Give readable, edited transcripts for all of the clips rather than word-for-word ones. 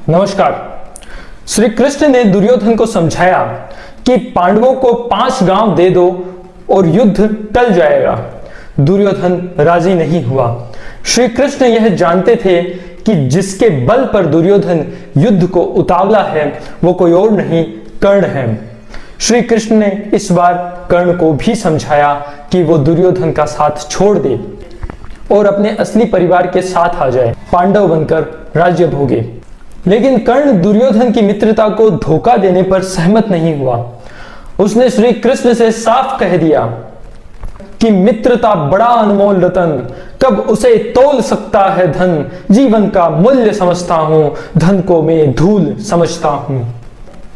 नमस्कार। श्री कृष्ण ने दुर्योधन को समझाया कि पांडवों को 5 गांव दे दो और युद्ध टल जाएगा। दुर्योधन राजी नहीं हुआ। श्री कृष्ण यह जानते थे कि जिसके बल पर दुर्योधन युद्ध को उतावला है वो कोई और नहीं, कर्ण है। श्री कृष्ण ने इस बार कर्ण को भी समझाया कि वो दुर्योधन का साथ छोड़ दे और अपने असली परिवार के साथ आ जाए, पांडव बनकर राज्य भोगे। लेकिन कर्ण दुर्योधन की मित्रता को धोखा देने पर सहमत नहीं हुआ। उसने श्री कृष्ण से साफ कह दिया कि मित्रता बड़ा अनमोल रतन, कब उसे तोल सकता है धन। जीवन का मूल्य समझता हूं, धन को मैं धूल समझता हूं।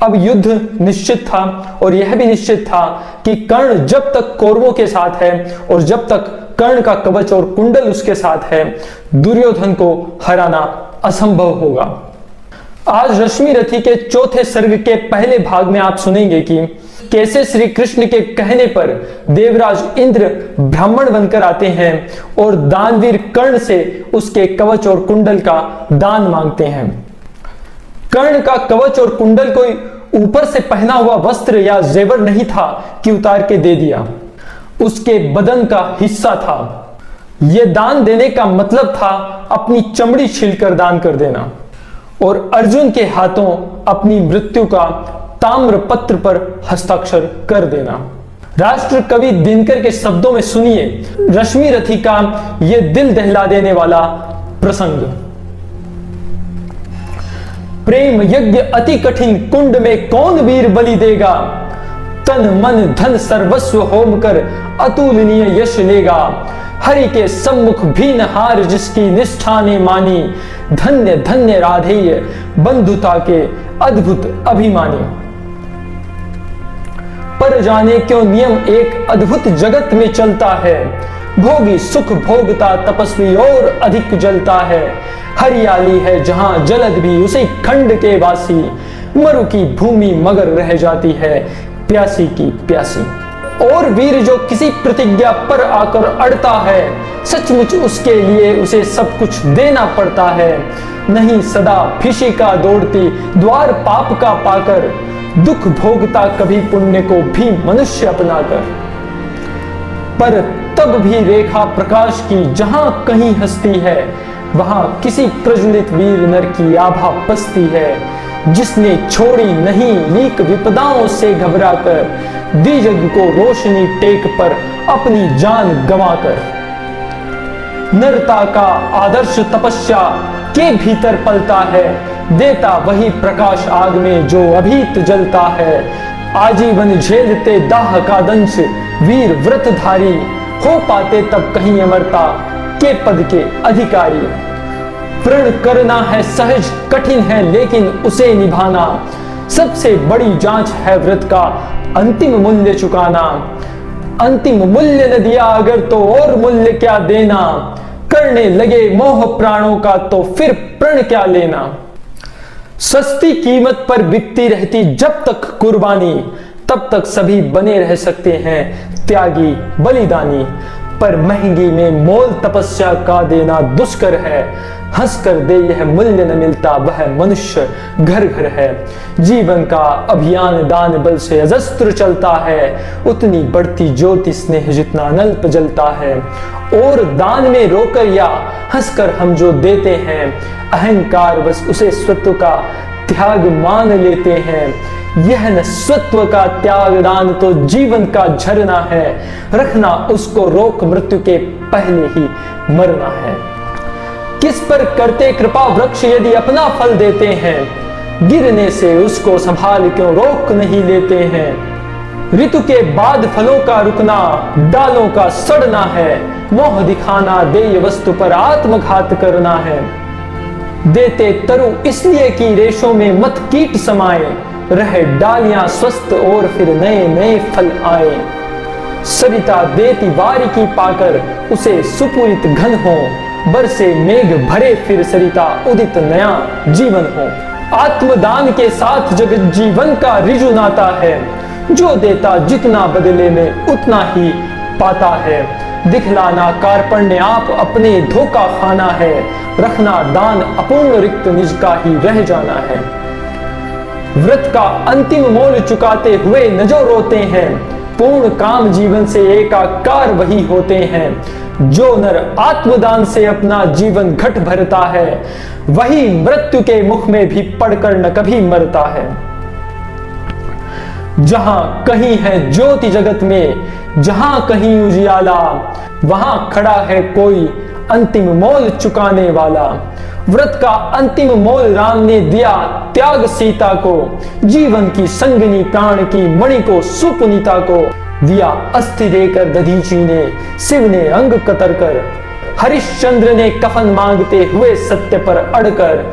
अब युद्ध निश्चित था और यह भी निश्चित था कि कर्ण जब तक कौरवों के साथ है और जब तक कर्ण का कवच और कुंडल उसके साथ है, दुर्योधन को हराना असंभव होगा। आज रश्मि रथी के चौथे सर्ग के पहले भाग में आप सुनेंगे कि कैसे श्री कृष्ण के कहने पर देवराज इंद्र ब्राह्मण बनकर आते हैं और दानवीर कर्ण से उसके कवच और कुंडल का दान मांगते हैं। कर्ण का कवच और कुंडल कोई ऊपर से पहना हुआ वस्त्र या जेवर नहीं था कि उतार के दे दिया, उसके बदन का हिस्सा था। यह दान देने का मतलब था अपनी चमड़ी छीलकर दान कर देना और अर्जुन के हाथों अपनी मृत्यु का ताम्र पत्र पर हस्ताक्षर कर देना। राष्ट्र कवि दिनकर के शब्दों में सुनिए रश्मि रथी का यह दिल दहला देने वाला प्रसंग। प्रेम यज्ञ अति कठिन, कुंड में कौन वीर बलि देगा। तन मन धन सर्वस्व होम कर अतुलनीय यश लेगा। हरि के सम्मुख भी न हार जिसकी निष्ठा ने मानी। धन्य धन्य राधेय बंधुता के अद्भुत अभिमानी। पर जाने क्यों नियम एक अद्भुत जगत में चलता है। भोगी सुख भोगता तपस्वी और अधिक जलता है। हरियाली है जहां जलद भी उसी खंड के वासी। मरु की भूमि मगर रह जाती है प्यासी की प्यासी। और वीर जो किसी प्रतिज्ञा पर आकर अड़ता है, सचमुच उसके लिए उसे सब कुछ देना पड़ता है। नहीं सदा फिशिका दौड़ती द्वार पाप का पाकर। दुख भोगता कभी पुण्य को भी मनुष्य अपनाकर। पर तब भी रेखा प्रकाश की जहां कहीं हस्ती है, वहां किसी प्रज्वलित वीर नर की आभा बसती है। जिसने छोड़ी नहीं लीक विपदाओं से घबराकर। दी जग को रोशनी टेक पर अपनी जान गंवाकर। नरता का आदर्श तपस्या के भीतर पलता है। देता वही प्रकाश आग में जो अभीत जलता है। आजीवन झेलते दाह का दंश वीर व्रतधारी। हो पाते तब कहीं अमरता के पद के अधिकारी। प्रण करना है सहज कठिन है लेकिन उसे निभाना। सबसे बड़ी जांच है व्रत का अंतिम मूल्य चुकाना। अंतिम मूल्य न दिया अगर तो और मूल्य क्या देना। करने लगे मोह प्राणों का तो फिर प्रण क्या लेना। सस्ती कीमत पर बिकती रहती जब तक कुर्बानी, तब तक सभी बने रह सकते हैं त्यागी बलिदानी। पर महंगी में मोल तपस्या का देना दुष्कर है। हंस कर दे यह मूल्य न मिलता वह मनुष्य घर घर है। जीवन का अभियान दान बल से अजस्त्र चलता है। उतनी बढ़ती ज्योति स्नेह जितना नल्प जलता है। और दान में रोकर या हंसकर हम जो देते हैं, अहंकार बस उसे स्वत्व का त्याग मान लेते हैं। यह न स्वत्व का त्याग दान तो जीवन का झरना है। रखना उसको रोक मृत्यु के पहले ही मरना है। किस पर करते कृपा वृक्ष यदि अपना फल देते हैं। गिरने से उसको संभाल क्यों रोक नहीं लेते हैं। ऋतु के बाद फलों का रुकना डालों का सड़ना है। मोह दिखाना देय वस्तु पर आत्मघात करना है। देते तरु इसलिए कि रेशों में मत कीट समाए। रहे डालियां स्वस्थ और फिर नए नए फल आए। सरिता देती बारीकी पाकर उसे सुपूरित घन हो। बरसे मेघ भरे फिर सरिता उदित नया जीवन हो। आत्मदान के साथ जगत जीवन का ऋजु नाता है। जो देता जितना बदले में उतना ही पाता है। दिखलाना कार्पण्य आप अपने धोखा खाना है, रखना दान अपूर्ण रिक्त निज का ही रह जाना है। व्रत का अंतिम मोल चुकाते हुए न जो रोते हैं, पूर्ण काम जीवन से एकाकार वही होते हैं। जो नर आत्मदान से अपना जीवन घट भरता है, वही मृत्यु के मुख में भी पड़कर न कभी मरता है। जहां कहीं है ज्योति जगत में, जहां कहीं उजियाला, वहां खड़ा है कोई अंतिम मोल चुकाने वाला। व्रत का अंतिम मोल राम ने दिया त्याग सीता को, जीवन की संगिनी प्राण की मणि को सुपुनीता को दिया अस्थि देकर दधीची ने, शिव ने अंग कतर कर, हरिश्चंद्र ने कफन मांगते हुए सत्य पर अड़कर,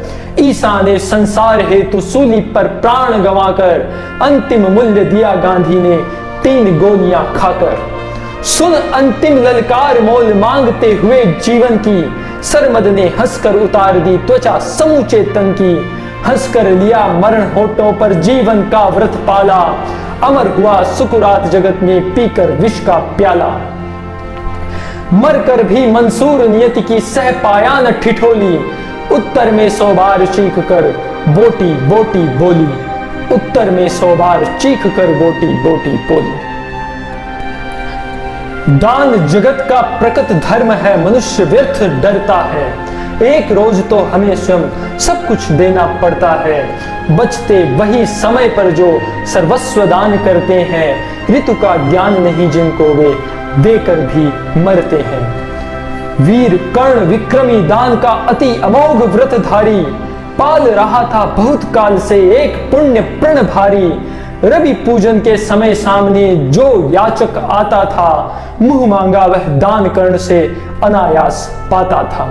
ईसा ने संसार हेतु सूली पर प्राण गंवाकर, अंतिम मूल्य दिया गांधी ने 3 गोलियां खाकर। सुन अंतिम ललकार मोल मांगते हुए जीवन की, सरमद ने हंसकर उतार दी त्वचा समूचे तन की, हंसकर लिया मरण होठों पर जीवन का व्रत पाला, अमर हुआ सुकुरात जगत में पीकर विष का प्याला। मरकर भी मंसूर नियति की सह पाया न ठिठोली, उत्तर में 100 बार चीख कर बोटी बोटी बोली, उत्तर में 100 बार चीख कर बोटी बोटी बोली। दान जगत का प्रकट धर्म है, मनुष्य व्यर्थ डरता है, एक रोज तो हमें स्वयं सब कुछ देना पड़ता है। बचते वही समय पर जो सर्वस्व दान करते हैं, ऋतु का ज्ञान नहीं जिनको वे देकर भी मरते हैं। वीर कर्ण विक्रमी दान का अति अमोघ व्रतधारी, पाल रहा था बहुत काल से एक पुण्य प्रण भारी। रवि पूजन के समय सामने जो याचक आता था, मुंह मांगा वह दान कर्ण से अनायास पाता था।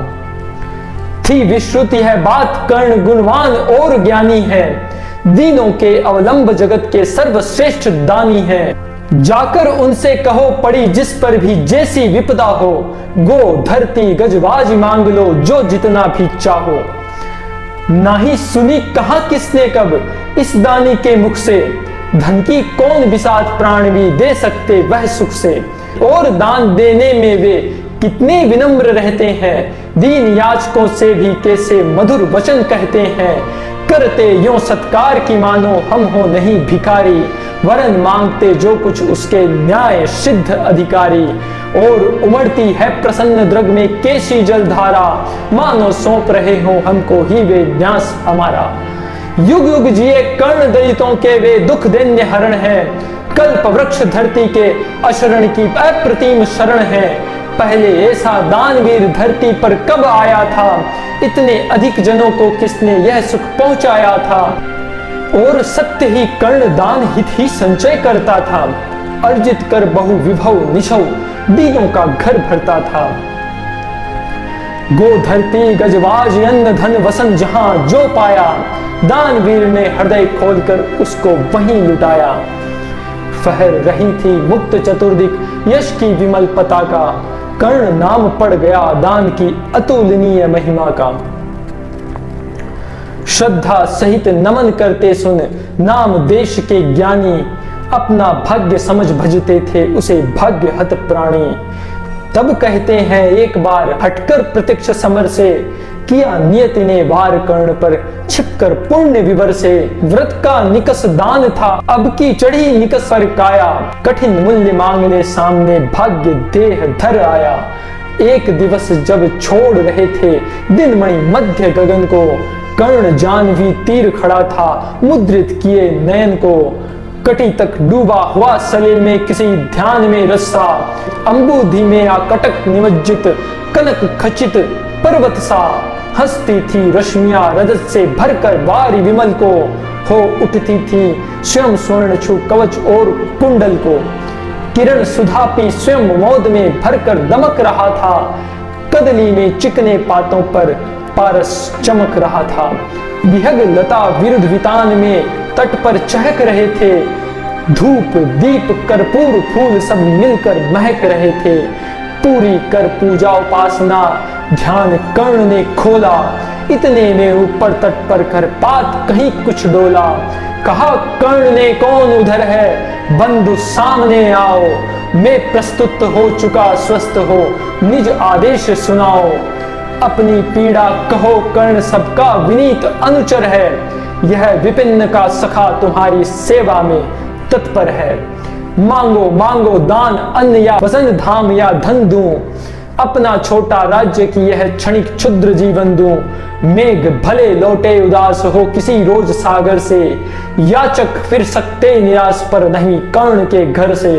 थी विश्रुति है बात कर्ण गुणवान और ज्ञानी है, दीनों के अवलंब जगत के सर्वश्रेष्ठ दानी है। जाकर उनसे कहो पड़ी जिस पर भी जैसी विपदा हो, गो धरती गजबाज मांग लो जो जितना भी चाहो। नाही सुनी कहा किसने कब इस दानी के मुख से, धन की कौन बिसात प्राण भी दे सकते वह सुख से। और दान देने में वे कितने विनम्र रहते हैं, दीन याचकों से भी कैसे मधुर वचन कहते हैं। करते यों सत्कार की मानो हम हो नहीं भिखारी, वरन मांगते जो कुछ उसके न्याय सिद्ध अधिकारी। और उमड़ती है प्रसन्न द्रग में केशी जलधारा, मानो सौंप रहे हो हमको ही वे न्यास हमारा। युग युग जिए कर्ण दलितों के वे दुख दैन्य हरण है, कल्प वृक्ष धरती के अशरण की अप्रतिम शरण है। पहले ऐसा दानवीर धरती पर कब आया था, इतने अधिक जनों को किसने यह सुख पहुंचाया था। और सत्य ही कर्ण दान हित ही संचय करता था, अर्जित कर बहु विभव निशव दीनों का घर भरता था। गो धरती गजबाज अन्न धन वसन जहां जो पाया, दानवीर ने हृदय खोलकर उसको वहीं लुटाया। फहर रही थी मुक्त चतुर्दिक यश की विमल पताका, कर्ण नाम पड़ गया दान की अतुलनीय महिमा का। श्रद्धा सहित नमन करते सुन नाम देश के ज्ञानी, अपना भाग्य समझ भजते थे उसे भाग्य हत प्राणी। तब कहते हैं एक बार हटकर प्रत्यक्ष समर से, किया नियति ने वार कर्ण पर छिपकर पुण्य विवर से। व्रत का निकस दान था अब की चढ़ी निकस पर काया, कठिन मूल्य मांगने सामने भाग्य देह धर आया। एक दिवस जब छोड़ रहे थे दिनमणि मध्य गगन को, कर्ण जानवी तीर खड़ा था मुद्रित किए नयन को। कटी तक डूबा हुआ सलेल में किसी ध्यान में रस्सा, अंबुधि में आकटक निमज्जित कनक खचित पर्वत सा। हंसती थी रश्मियां रजत से भरकर वारी विमल को, हो उठती थी स्वयं स्वर्ण छू कवच और कुंडल को। किरण सुधा पी स्वयं मोद में भरकर दमक रहा था, कदली में चिकने पातों पर पारस चमक रहा था। विहग लता विरुद्ध वितान में तट पर चहक रहे थे, धूप दीप कर्पूर फूल सब मिलकर महक रहे थे। पूरी कर पूजा उपासना ध्यान कर्ण ने खोला, इतने में ऊपर तट पर कर पात कहीं कुछ डोला। कहा कर्ण ने कौन उधर है, बंधु सामने आओ। मैं प्रस्तुत हो चुका स्वस्थ हो, निज आदेश सुनाओ। अपनी पीड़ा कहो कर्ण सबका विनीत अनुचर है, यह विपिन का सखा तुम्हारी सेवा में तत्पर है। मांगो मांगो दान अन्न या वसन धाम या धन दूं, अपना छोटा राज्य की यह क्षणिक क्षुद्र जीवन दूं। मेघ भले लौटे उदास हो किसी रोज सागर से, याचक फिर सकते निराश पर नहीं कर्ण के घर से।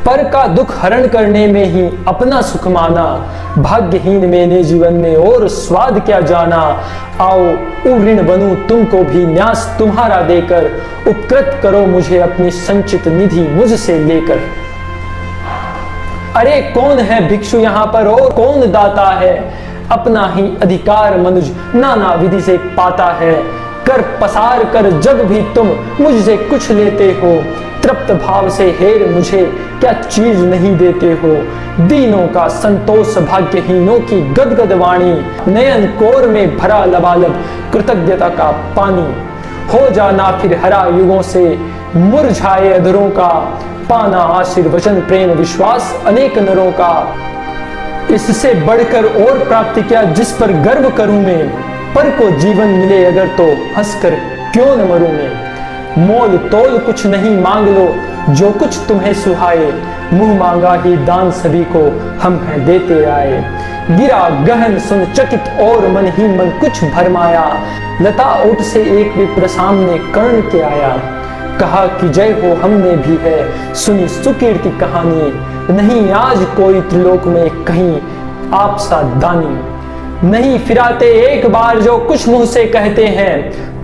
पर का दुख हरण करने में ही अपना सुख माना, भाग्यहीन मैंने जीवन में और स्वाद क्या जाना। आओ ऋण बनूं तुमको भी न्यास तुम्हारा देकर, उपकृत करो मुझे अपनी संचित निधि मुझसे लेकर। अरे कौन है भिक्षु यहाँ पर और कौन दाता है, अपना ही अधिकार मनुज नाना विधि से पाता है। कर पसार कर जब भी तुम मुझसे कुछ लेते हो, तृप्त भाव से हेर मुझे क्या चीज नहीं देते हो। दीनों का संतोष भाग्यहीनों की गदगद वाणी, नयन कोर में भरा लबालब कृतज्ञता का पानी। हो जाना फिर हरा युगों से मुरझाए अधरों का, पाना आशीर्वचन प्रेम विश्वास अनेक नरों का। इससे बढ़कर और प्राप्ति क्या जिस पर गर्व करूं मैं, पर को जीवन मिले अगर तो हंसकर क्यों न मरूं मैं। मोल तोल कुछ नहीं मांग लो जो कुछ तुम्हें सुहाए, मुंह मांगा ही दान सभी को हम हैं देते आए। गिरा गहन सुन चकित और मन ही मन कुछ भरमाया, लता ओट से एक विप्र सामने कर्ण के आया। कहा कि जय हो हमने भी है सुनी सुकीर्ति कहानी, नहीं आज कोई त्रिलोक में कहीं आप सा दानी। नहीं फिराते एक बार जो कुछ मुंह से कहते हैं,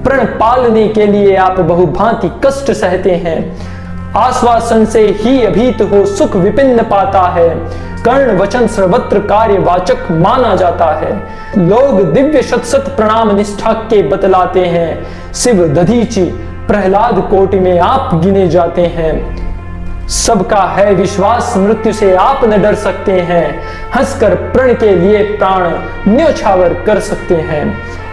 प्रण पालने के लिए आप बहुभांति कष्ट सहते हैं। आश्वासन से ही अभीत हो सुख विपिन पाता है, कर्ण वचन सर्वत्र कार्य वाचक माना जाता है। लोग दिव्य शत शत प्रणाम निष्ठा के बतलाते हैं, शिव दधीचि प्रहलाद कोटि में आप गिने जाते हैं। सबका है विश्वास मृत्यु से आप न डर सकते हैं, हंसकर प्रण के लिए प्राण न्योछावर कर सकते हैं।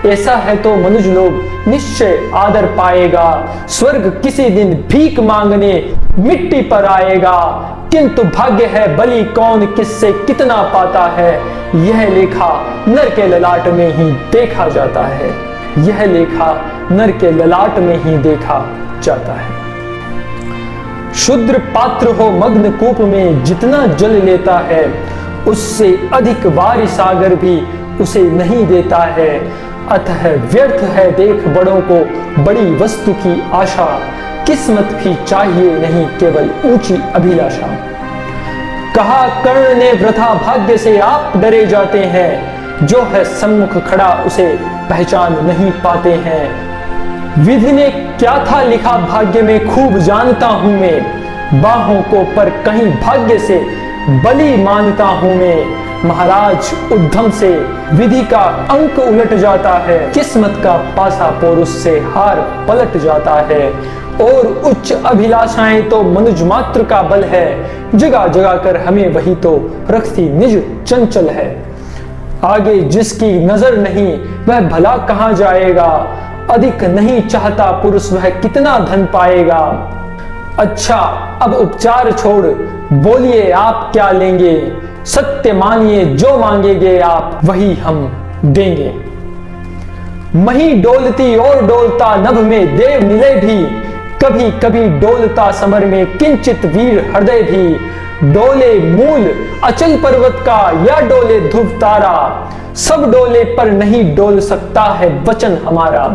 ऐसा है तो मनुज लोग निश्चय आदर पाएगा, स्वर्ग किसी दिन भीख मांगने मिट्टी पर आएगा। किंतु भाग्य है बलि कौन किससे कितना पाता है, यह लेखा नर के ललाट में ही देखा जाता है। यह लेखा नर के ललाट में ही देखा जाता है। शुद्र पात्र हो मग्न कूप में जितना जल लेता है, उससे अधिक वारि सागर भी उसे नहीं देता है। अतः व्यर्थ है देख बड़ों को बड़ी वस्तु की आशा, किस्मत भी चाहिए नहीं केवल ऊंची अभिलाषा। कहा कर्ण ने वृथा भाग्य से आप डरे जाते हैं, जो है सम्मुख खड़ा उसे पहचान नहीं पाते हैं। विधि ने क्या था लिखा भाग्य में खूब जानता हूं मैं, बाहों को पर कहीं भाग्य से बलि मानता हूं मैं। महाराज उद्धम से विधि का अंक उलट जाता है, किस्मत का पासा पोरुष से हार पलट जाता है। और उच्च अभिलाषाएं तो मनुज मात्र का बल है, जगा जगा कर हमें वही तो रखती निज चंचल है। आगे जिसकी नजर नहीं वह भला कहां जाएगा, अधिक नहीं चाहता पुरुष वह कितना धन पाएगा। अच्छा अब उपचार छोड़ बोलिए आप क्या लेंगे, सत्य मानिए जो मांगेंगे आप वही हम देंगे। मही डोलती और डोलता नभ में देव मिले भी, कभी कभी डोलता समर में किंचित वीर हृदय भी। डोले मूल अचल पर्वत का या डोले ध्रुव तारा, सब डोले पर नहीं डोल सकता है वचन हमारा।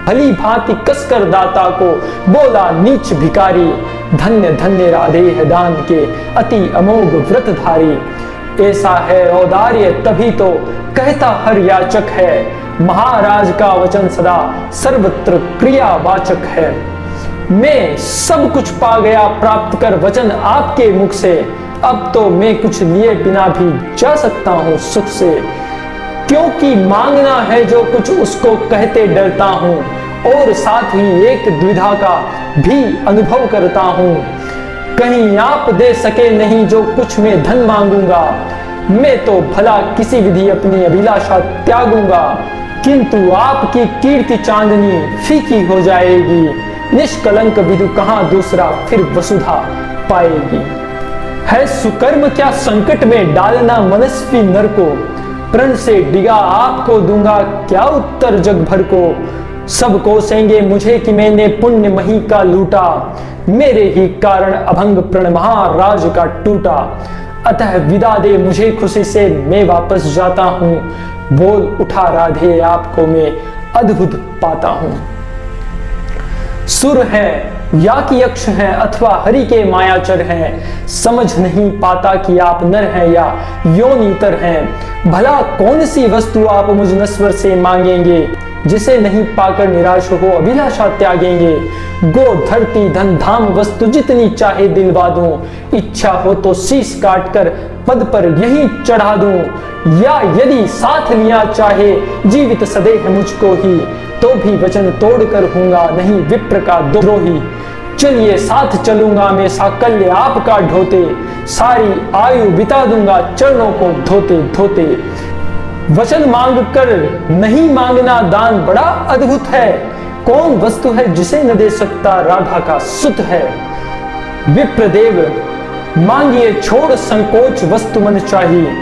भली भांति कसकर दाता को बोला नीच भिकारी, धन्य धन्य राधे है दान के अति अमोघ व्रतधारी। ऐसा है औदार्य तभी तो कहता हर याचक है, महाराज का वचन सदा सर्वत्र क्रियावाचक है। मैं सब कुछ पा गया प्राप्त कर वचन आपके मुख से, अब तो मैं कुछ लिए बिना भी जा सकता हूँ सुख से। क्योंकि मांगना है जो कुछ उसको कहते डरता हूँ, और साथ ही एक द्विधा का भी अनुभव करता हूँ। कहीं आप दे सके नहीं जो कुछ मैं धन मांगूंगा, मैं तो भला किसी विधि अपनी अभिलाषा त्यागूंगा। किंतु आपकी कीर्ति चांदनी फीकी हो जाएगी, निष्कलंक विधु कहां दूसरा फिर वसुधा पाएगी। है सुकर्म क्या संकट में डालना मनस्वी नर को, प्रण से डिगा आपको दूंगा क्या उत्तर जग भर को। सब कोसेंगे मुझे कि मैंने पुण्य मही का लूटा, मेरे ही कारण अभंग प्रण महाराज का टूटा। अतः विदा दे मुझे खुशी से मैं वापस जाता हूं, बोल उठा राधे आपको मैं अद्भुत पाता हूं। सुर है या कि यक्ष हैं अथवा हरि के मायाचर हैं, समझ नहीं पाता कि आप नर हैं या योनितर हैं। भला कौन सी वस्तु आप मुझ नश्वर से मांगेंगे, जिसे नहीं पाकर निराश हो अभिलाषा त्यागेंगे। गो धरती धन धाम वस्तु जितनी चाहे दिलवा दूं, इच्छा हो तो शीश काट कर पद पर यहीं चढ़ा दूं। या यदि साथ लिया चाहे जीवित सदैव मुझको ही, तो भी वचन तोड़कर हूंगा नहीं विप्र का द्रोही। चलिए साथ चलूंगा मैं साकल्य आपका ढोते, सारी आयु बिता दूंगा चरणों को धोते धोते। वचन मांग कर नहीं मांगना दान बड़ा अद्भुत है, कौन वस्तु है जिसे न दे सकता राधा का सुत है। विप्रदेव मांगिए छोड़ संकोच वस्तु मन चाहिए,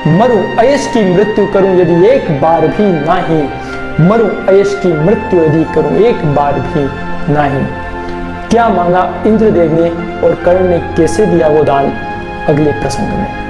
मरु अयश की मृत्यु करूं यदि एक बार भी नहीं। मरु अयश की मृत्यु यदि करूं एक बार भी नहीं। क्या मांगा इंद्रदेव ने और कर्ण ने कैसे दिया वो दान, अगले प्रसंग में।